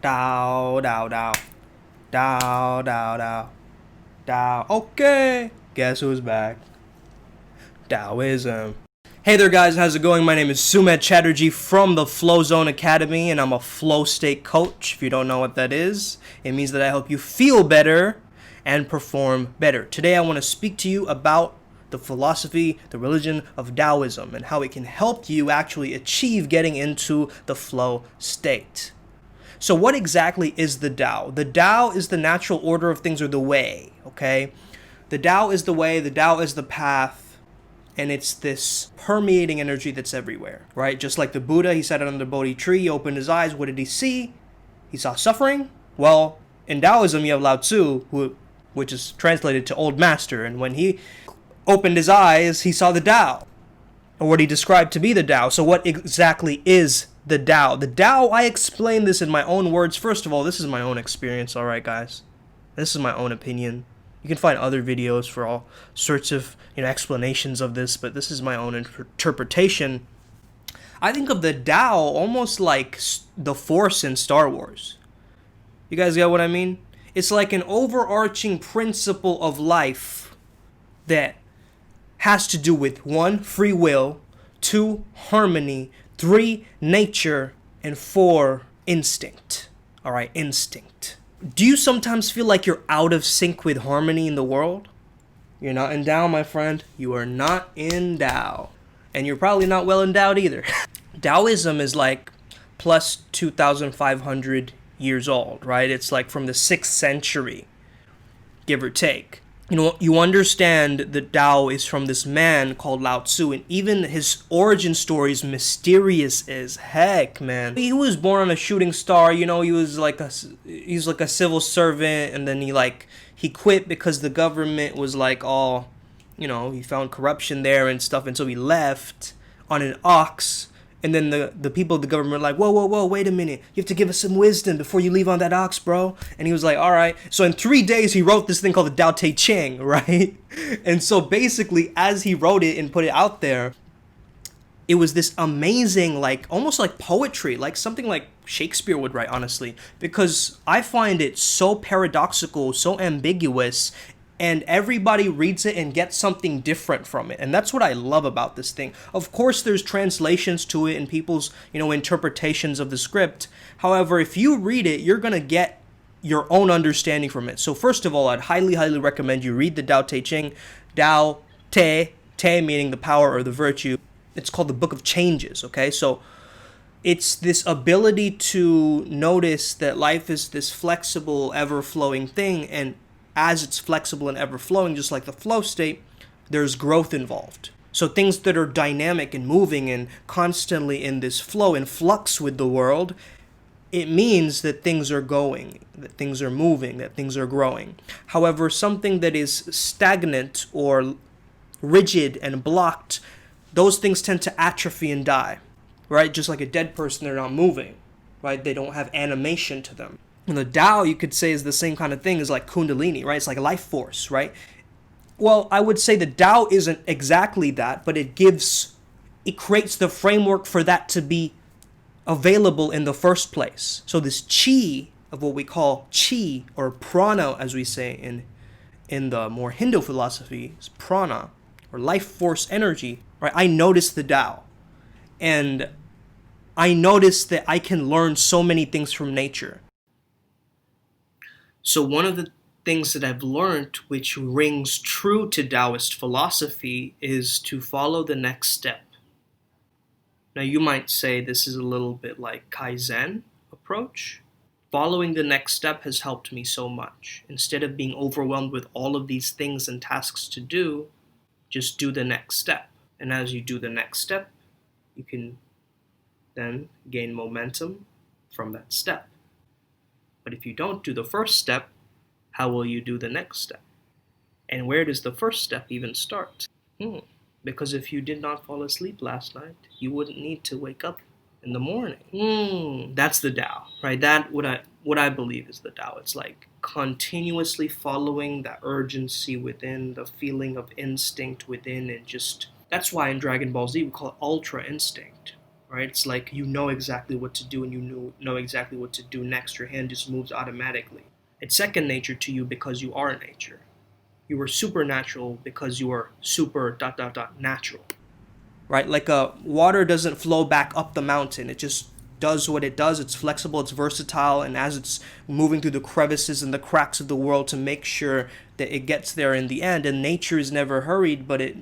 Dao, Dao, Dao. Dao, Dao, Dao. Dao. Okay. Guess who's back? Taoism. Hey there guys, how's it going? My name is Sumedh Chatterjee from the Flow Zone Academy, and I'm a flow state coach. If you don't know what that is, it means that I help you feel better and perform better. Today I want to speak to you about the philosophy, the religion of Taoism, and how it can help you actually achieve getting into the flow state. So what exactly is the Tao? The Tao is the natural order of things, or the way, okay? The Tao is the way, the Tao is the path, and it's this permeating energy that's everywhere, right? Just like the Buddha, he sat under the Bodhi tree, he opened his eyes, what did he see? He saw suffering. Well, in Taoism, you have LAO TZU, which is translated to Old Master, and when he opened his eyes, he saw the Tao, or what he described to be the Tao. So what exactly is the Tao? The Tao, I explain this in my own words. First of all, this is my own experience, alright guys? This is my own opinion. You can find other videos for all sorts of explanations of this, but this is my own interpretation. I think of the Tao almost like the Force in Star Wars. You guys get what I mean? It's like an overarching principle of life that has to do with 1, free will, 2, harmony, 3, nature, and 4, instinct. Alright, instinct. Do you sometimes feel like you're out of sync with harmony in the world? You're not in Tao, my friend. You are not in Tao. And you're probably not well endowed either. Taoism is like plus 2,500 years old, right? It's like from the 6th century, give or take. You understand that Tao is from this man called LAO TZU, and even his origin story is mysterious as heck, man. He was born on a shooting star, he was like he's like a civil servant, and then he quit because the government was like all, he found corruption there and stuff, and so he left on an ox. And then the people of the government were like, whoa, wait a minute. You have to give us some wisdom before you leave on that ox, bro. And he was like, all right. So in 3 days, he wrote this thing called the Tao Te Ching, right? And so basically, as he wrote it and put it out there, it was this amazing, almost like poetry, like something like Shakespeare would write, honestly. Because I find it so paradoxical, so ambiguous, and everybody reads it and gets something different from it. And that's what I love about this thing. Of course, there's translations to it and people's, interpretations of the script. However, if you read it, you're going to get your own understanding from it. So first of all, I'd highly recommend you read the Tao Te Ching. Tao Te, Te meaning the power or the virtue. It's called the Book of Changes, okay? So it's this ability to notice that life is this flexible, ever-flowing thing, and as it's flexible and ever-flowing, just like the flow state, there's growth involved. So things that are dynamic and moving and constantly in this flow and flux with the world, it means that things are going, that things are moving, that things are growing. However, something that is stagnant or rigid and blocked, those things tend to atrophy and die, right? Just like a dead person, they're not moving, right? They don't have animation to them. And the Tao, you could say, is the same kind of thing as like Kundalini, right? It's like life force, right? Well, I would say the Tao isn't exactly that, but it creates the framework for that to be available in the first place. So this chi of what we call chi, or prana, as we say in the more Hindu philosophy, is prana, or life force energy, right? I notice the Tao. And I notice that I can learn so many things from nature. So one of the things that I've learned, which rings true to Taoist philosophy, is to follow the next step. Now you might say this is a little bit like Kaizen approach. Following the next step has helped me so much. Instead of being overwhelmed with all of these things and tasks to do, just do the next step. And as you do the next step, you can then gain momentum from that step. But if you don't do the first step, how will you do the next step? And where does the first step even start? Because if you did not fall asleep last night, you wouldn't need to wake up in the morning. That's the Tao, right? That what I believe is the Tao. It's like continuously following that urgency within, the feeling of instinct within, and just that's why in Dragon Ball Z we call it ultra instinct, right? It's like you know exactly what to do and you know exactly what to do next. Your hand just moves automatically. It's second nature to you because you are nature. You are supernatural because you are super dot dot dot natural, right? Like water doesn't flow back up the mountain. It just does what it does. It's flexible, it's versatile, and as it's moving through the crevices and the cracks of the world to make sure that it gets there in the end. And nature is never hurried, but it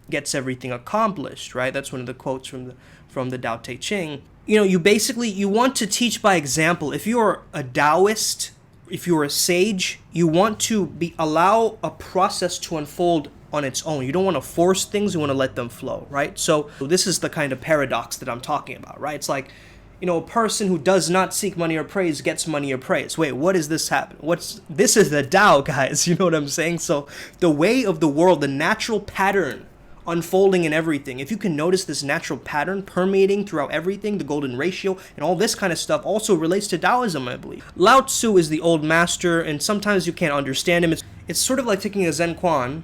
gets everything accomplished, right? That's one of the quotes from the Tao Te Ching. You know, you want to teach by example. If you're a Taoist, if you're a sage, you want to allow a process to unfold on its own. You don't want to force things, you want to let them flow, right? So this is the kind of paradox that I'm talking about, right? It's like, you know, a person who does not seek money or praise gets money or praise. Wait, what does this happen? This is the Tao, guys, you know what I'm saying? So the way of the world, the natural pattern unfolding in everything. If you can notice this natural pattern permeating throughout everything, the golden ratio, and all this kind of stuff also relates to Taoism, I believe. Lao Tzu is the old master, and sometimes you can't understand him. It's sort of like taking a Zen koan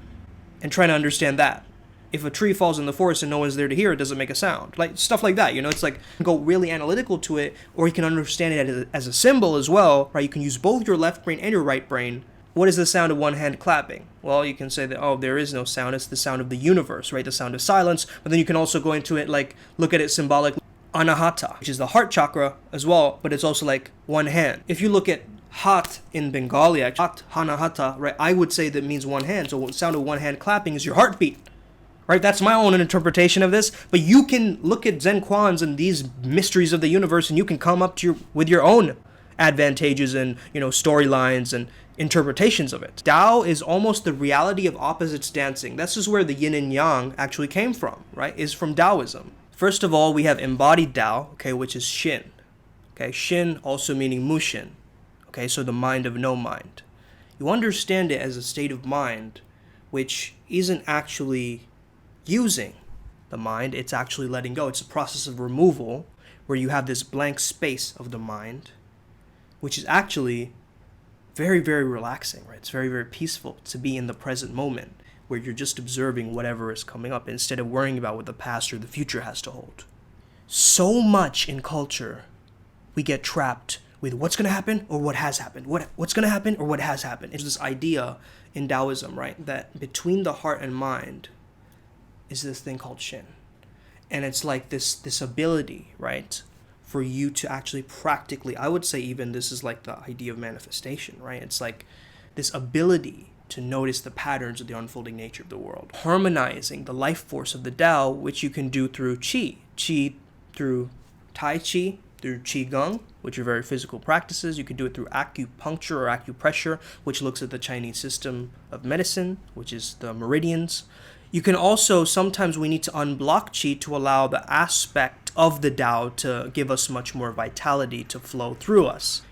and trying to understand that. If a tree falls in the forest and no one's there to hear it, doesn't make a sound. Like, stuff like that, you know? It's like, go really analytical to it, or you can understand it as a symbol as well, right? You can use both your left brain and your right brain. What is the sound of one hand clapping? Well, you can say that, oh, there is no sound. It's the sound of the universe, right? The sound of silence. But then you can also go into it, like, look at it symbolically. Anahata, which is the heart chakra as well, but it's also like one hand. If you look at hat in Bengali, actually, hat, hanahata, right? I would say that means one hand. So the sound of one hand clapping is your heartbeat, right? That's my own interpretation of this. But you can look at Zen koans and these mysteries of the universe, and you can come up to with your own advantages and, you know, storylines and interpretations of it. Tao is almost the reality of opposites dancing. This is where the Yin and Yang actually came from, right? Is from Taoism. First of all, we have Embodied Dao, okay, which is Xin. Okay, Xin also meaning Mushin. Okay, so the mind of no mind. You understand it as a state of mind which isn't actually using the mind, it's actually letting go. It's a process of removal where you have this blank space of the mind, which is actually very, very relaxing, right? It's very, very peaceful to be in the present moment where you're just observing whatever is coming up instead of worrying about what the past or the future has to hold. So much in culture, we get trapped with what's going to happen or what has happened. What's going to happen or what has happened. It's this idea in Taoism, right, that between the heart and mind is this thing called Xin. And it's like this ability, right, for you to actually practically, I would say even this is like the idea of manifestation, right? It's like this ability to notice the patterns of the unfolding nature of the world. Harmonizing the life force of the Tao, which you can do through Qi. Qi through Tai Chi, through Qigong, which are very physical practices. You can do it through acupuncture or acupressure, which looks at the Chinese system of medicine, which is the meridians. You can also, sometimes we need to unblock Qi to allow the aspect of the Tao to give us much more vitality to flow through us.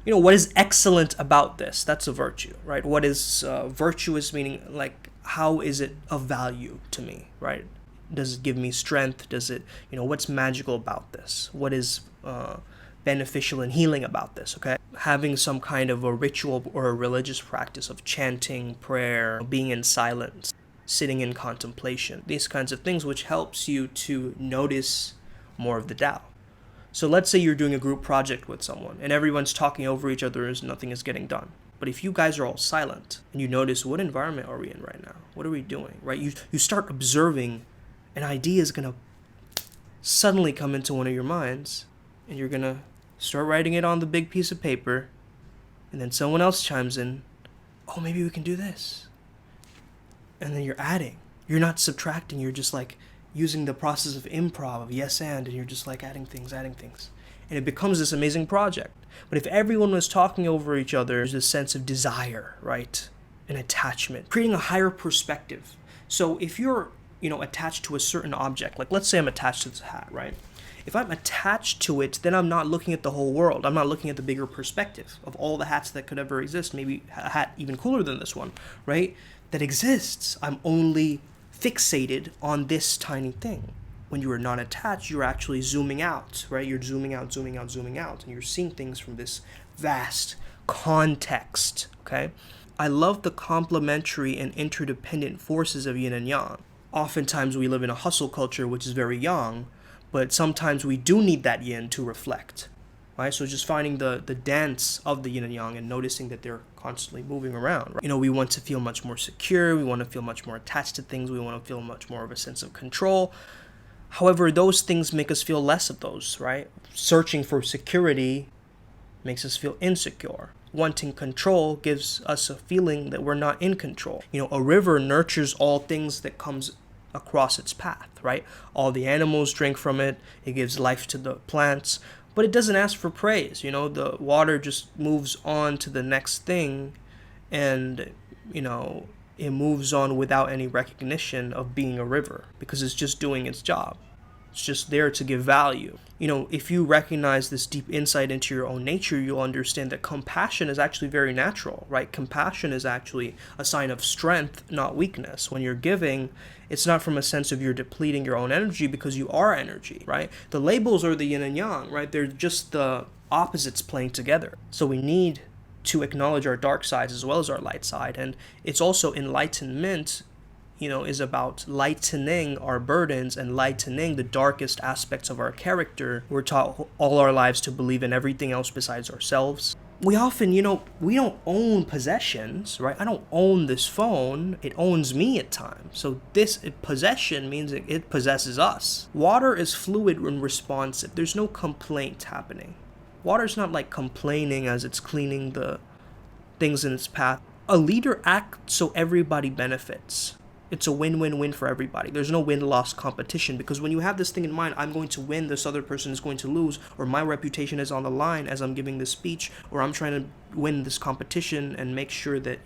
You know, what is excellent about this? That's a virtue, right? What is virtuous, meaning like, how is it of value to me, right? Does it give me strength? Does it, you know, what's magical about this? What is beneficial and healing about this, okay? Having some kind of a ritual or a religious practice of chanting, prayer, being in silence, sitting in contemplation, these kinds of things, which helps you to notice more of the Tao. So let's say you're doing a group project with someone and everyone's talking over each other as nothing is getting done. But if you guys are all silent and you notice, what environment are we in right now? What are we doing, right? You start observing, an idea is going to suddenly come into one of your minds and you're going to start writing it on the big piece of paper, and then someone else chimes in, oh, maybe we can do this. And then you're adding. You're not subtracting, you're just like using the process of improv, of yes and you're just like adding things. And it becomes this amazing project. But if everyone was talking over each other, there's a sense of desire, right? An attachment, creating a higher perspective. So if you're, you know, attached to a certain object, like let's say I'm attached to this hat, right? If I'm attached to it, then I'm not looking at the whole world. I'm not looking at the bigger perspective of all the hats that could ever exist, maybe a hat even cooler than this one, right? That exists. I'm only fixated on this tiny thing. When you are not attached, you're actually zooming out, right? You're zooming out, and you're seeing things from this vast context, okay? I love the complementary and interdependent forces of yin and yang. Oftentimes we live in a hustle culture, which is very yang, But sometimes we do need that yin to reflect, right? So just finding the dance of the yin and yang and noticing that they're constantly moving around, right? We want to feel much more secure. We want to feel much more attached to things. We want to feel much more of a sense of control. However, those things make us feel less of those, right? Searching for security makes us feel insecure. Wanting control gives us a feeling that we're not in control. A river nurtures all things that comes across its path, right? All the animals drink from it. It gives life to the plants, but it doesn't ask for praise. The water just moves on to the next thing, and, it moves on without any recognition of being a river because it's just doing its job. It's just there to give value. If you recognize this deep insight into your own nature, you'll understand that compassion is actually very natural, right? Compassion is actually a sign of strength, not weakness. When you're giving, it's not from a sense of you're depleting your own energy because you are energy, right? The labels are the yin and yang, right? They're just the opposites playing together. So we need to acknowledge our dark sides as well as our light side. And it's also enlightenment, is about lightening our burdens and lightening the darkest aspects of our character. We're taught all our lives to believe in everything else besides ourselves. We often, we don't own possessions, right? I don't own this phone. It owns me at times. So this possession means it possesses us. Water is fluid and responsive. There's no complaint happening. Water's not like complaining as it's cleaning the things in its path. A leader acts so everybody benefits. It's a win-win-win for everybody. There's no win-loss competition, because when you have this thing in mind, I'm going to win, this other person is going to lose, or my reputation is on the line as I'm giving this speech, or I'm trying to win this competition and make sure that,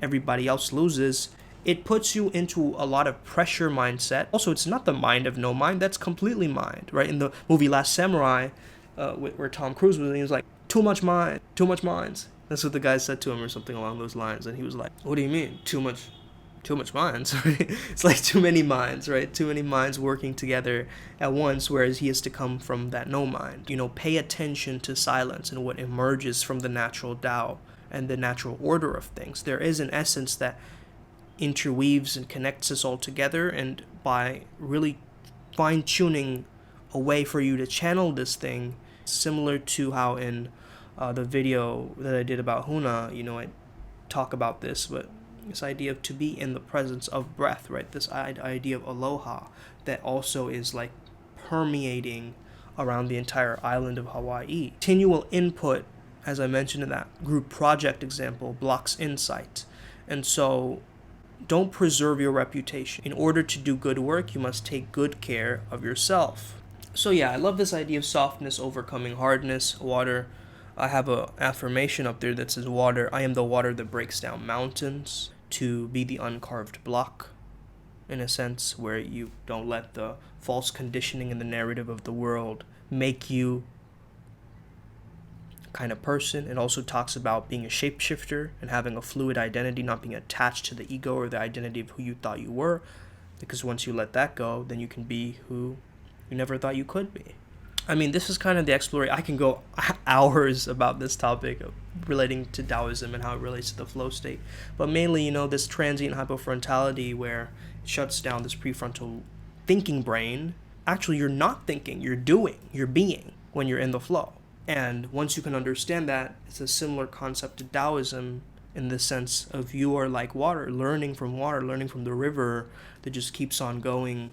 everybody else loses. It puts you into a lot of pressure mindset. Also, it's not the mind of no mind. That's completely mind, right? In the movie Last Samurai, where Tom Cruise was, he was like, too much mind, too much minds. That's what the guy said to him or something along those lines. And he was like, what do you mean? Too much minds, right? It's like too many minds, right? Too many minds working together at once, whereas he has to come from that no mind. Pay attention to silence and what emerges from the natural Tao and the natural order of things. There is an essence that interweaves and connects us all together, and by really fine-tuning a way for you to channel this thing, similar to how in the video that I did about Huna, I talk about this, but this idea of to be in the presence of breath, right? This idea of aloha that also is like permeating around the entire island of Hawaii. Continual input, as I mentioned in that group project example, blocks insight. And so don't preserve your reputation. In order to do good work, you must take good care of yourself. So yeah, I love this idea of softness overcoming hardness. Water. I have an affirmation up there that says, water, I am the water that breaks down mountains. To be the uncarved block, in a sense, where you don't let the false conditioning and the narrative of the world make you kind of person. It also talks about being a shapeshifter and having a fluid identity, not being attached to the ego or the identity of who you thought you were, because once you let that go, then you can be who you never thought you could be. I mean, this is kind of the exploration. I can go hours about this topic relating to Taoism and how it relates to the flow state. But mainly, this transient hypofrontality where it shuts down this prefrontal thinking brain. Actually, you're not thinking, you're doing, you're being when you're in the flow. And once you can understand that, it's a similar concept to Taoism in the sense of you are like water, learning from the river that just keeps on going.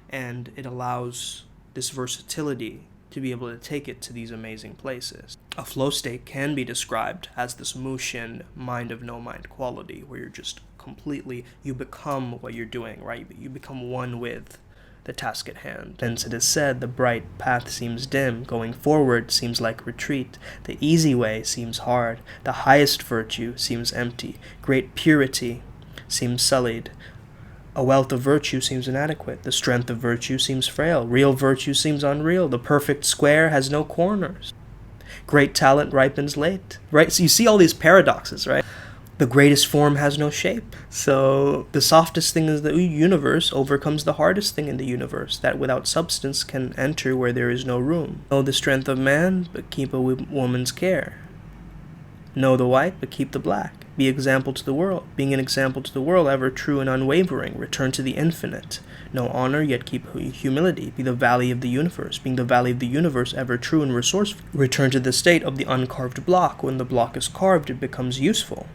And it allows this versatility to be able to take it to these amazing places. A flow state can be described as this Mushin mind of no mind quality, where you're just completely, you become what you're doing, right? You become one with the task at hand. Hence it is said, the bright path seems dim, going forward seems like retreat, the easy way seems hard, the highest virtue seems empty, great purity seems sullied, a wealth of virtue seems inadequate. The strength of virtue seems frail. Real virtue seems unreal. The perfect square has no corners. Great talent ripens late. Right? So you see all these paradoxes, right? The greatest form has no shape. So the softest thing in the universe overcomes the hardest thing in the universe, that without substance can enter where there is no room. Know the strength of man, but keep a woman's care. Know the white, but keep the black. Be example to the world. Being an example to the world, ever true and unwavering. Return to the infinite. No honor, yet keep humility. Be the valley of the universe. Being the valley of the universe, ever true and resourceful. Return to the state of the uncarved block. When the block is carved, it becomes useful.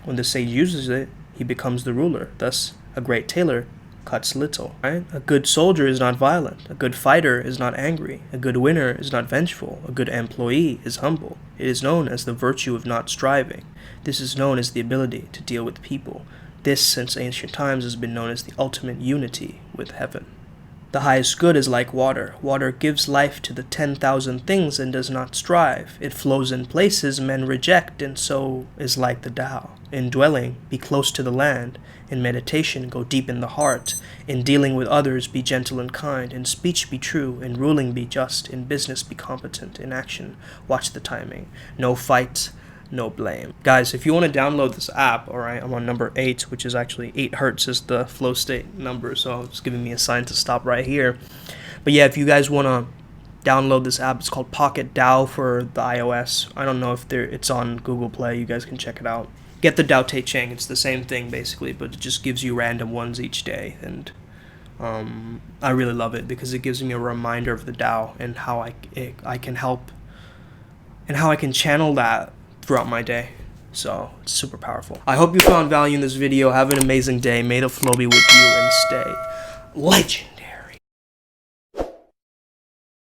When the sage uses it, he becomes the ruler. Thus, a great tailor cuts little. Right? A good soldier is not violent. A good fighter is not angry. A good winner is not vengeful. A good employee is humble. It is known as the virtue of not striving. This is known as the ability to deal with people. This, since ancient times, has been known as the ultimate unity with heaven. The highest good is like water. Water gives life to the 10,000 things and does not strive. It flows in places men reject, and so is like the Tao. In dwelling, be close to the land. In meditation, go deep in the heart. In dealing with others, be gentle and kind. In speech, be true. In ruling, be just. In business, be competent. In action, watch the timing. No fight, no blame. Guys, if you want to download this app, alright, I'm on number 8, which is actually 8 hertz is the flow state number, so it's giving me a sign to stop right here. But yeah, if you guys want to download this app, it's called Pocket Dao for the iOS. I don't know if it's on Google Play. You guys can check it out. Get the Tao Te Ching. It's the same thing basically, but it just gives you random ones each day, and I really love it because it gives me a reminder of the Tao and how I can help and how I can channel that throughout my day. So it's super powerful. I hope you found value in this video. Have an amazing day. May the flow be with you and stay legend.